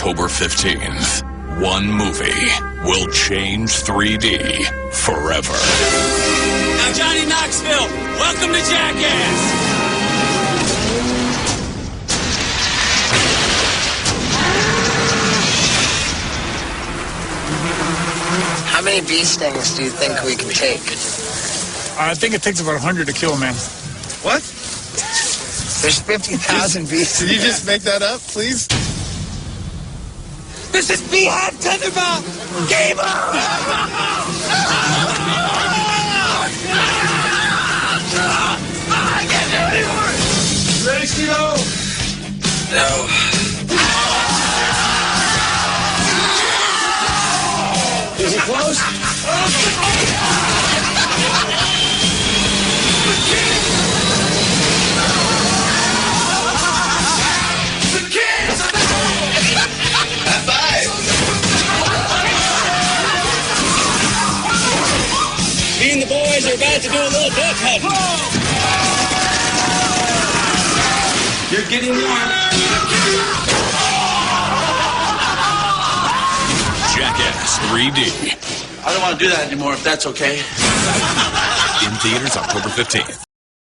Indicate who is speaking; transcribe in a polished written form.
Speaker 1: October 15th. One movie will change 3D forever.
Speaker 2: Now, Johnny Knoxville, welcome to Jackass.
Speaker 3: How many bee stings do you think we can take?
Speaker 4: I think it takes about 100 to kill a man.
Speaker 5: What?
Speaker 3: There's 50,000 bees.
Speaker 5: Did you just make that up, please?
Speaker 2: This is Bee-Hive Tetherball. Game on! I can't do it anymore.
Speaker 5: Ready, Steve-O?
Speaker 2: No.
Speaker 5: Is he close?
Speaker 2: Me and the boys are about to do a little duck hunting.
Speaker 5: You're getting warm.
Speaker 1: Jackass 3D.
Speaker 5: I don't want to do that anymore, if that's okay.
Speaker 1: In theaters October 15th.